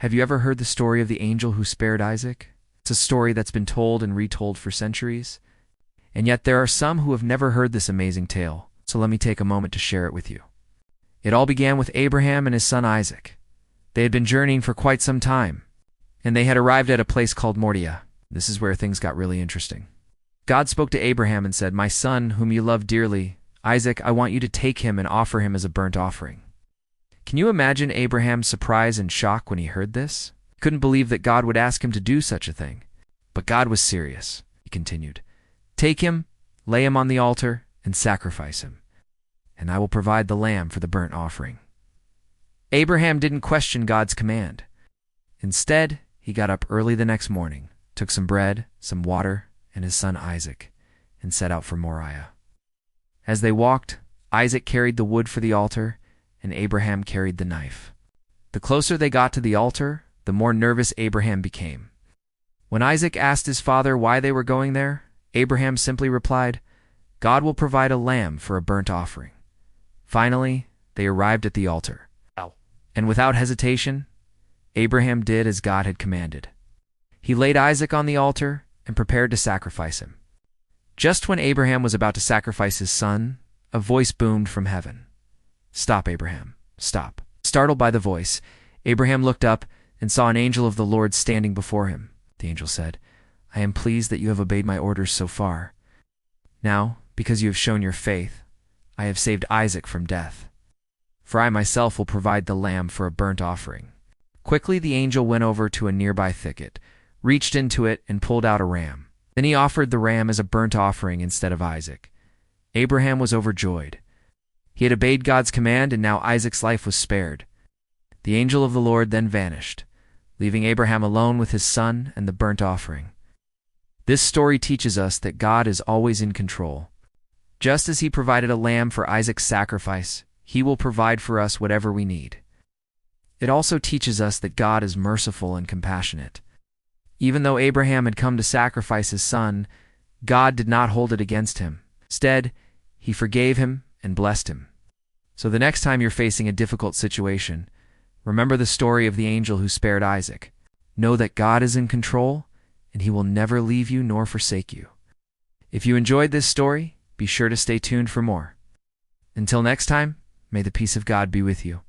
Have you ever heard the story of the angel who spared Isaac? It's a story that's been told and retold for centuries. And yet there are some who have never heard this amazing tale, so let me take a moment to share it with you. It all began with Abraham and his son Isaac. They had been journeying for quite some time, and they had arrived at a place called Moriah. This is where things got really interesting. God spoke to Abraham and said, "My son, whom you love dearly, Isaac, I want you to take him and offer him as a burnt offering." Can you imagine Abraham's surprise and shock when he heard this? He couldn't believe that God would ask him to do such a thing. But God was serious. He continued, "Take him, lay him on the altar, and sacrifice him, and I will provide the lamb for the burnt offering." Abraham didn't question God's command. Instead, he got up early the next morning, took some bread, some water, and his son Isaac, and set out for Moriah. As they walked, Isaac carried the wood for the altar, and Abraham carried the knife. The closer they got to the altar, the more nervous Abraham became. When Isaac asked his father why they were going there, Abraham simply replied, "God will provide a lamb for a burnt offering." Finally, they arrived at the altar. And without hesitation, Abraham did as God had commanded. He laid Isaac on the altar and prepared to sacrifice him. Just when Abraham was about to sacrifice his son, a voice boomed from heaven. "Stop, Abraham, stop." Startled by the voice, Abraham looked up and saw an angel of the Lord standing before him. The angel said, "I am pleased that you have obeyed my orders so far. Now, because you have shown your faith, I have saved Isaac from death. For I myself will provide the lamb for a burnt offering." Quickly the angel went over to a nearby thicket, reached into it, and pulled out a ram. Then he offered the ram as a burnt offering instead of Isaac. Abraham was overjoyed. He had obeyed God's command, and now Isaac's life was spared. The angel of the Lord then vanished, leaving Abraham alone with his son and the burnt offering. This story teaches us that God is always in control. Just as he provided a lamb for Isaac's sacrifice, he will provide for us whatever we need. It also teaches us that God is merciful and compassionate. Even though Abraham had come to sacrifice his son, God did not hold it against him. Instead, he forgave him and blessed him. So the next time you're facing a difficult situation, remember the story of the angel who spared Isaac. Know that God is in control, and he will never leave you nor forsake you. If you enjoyed this story, be sure to stay tuned for more. Until next time, may the peace of God be with you.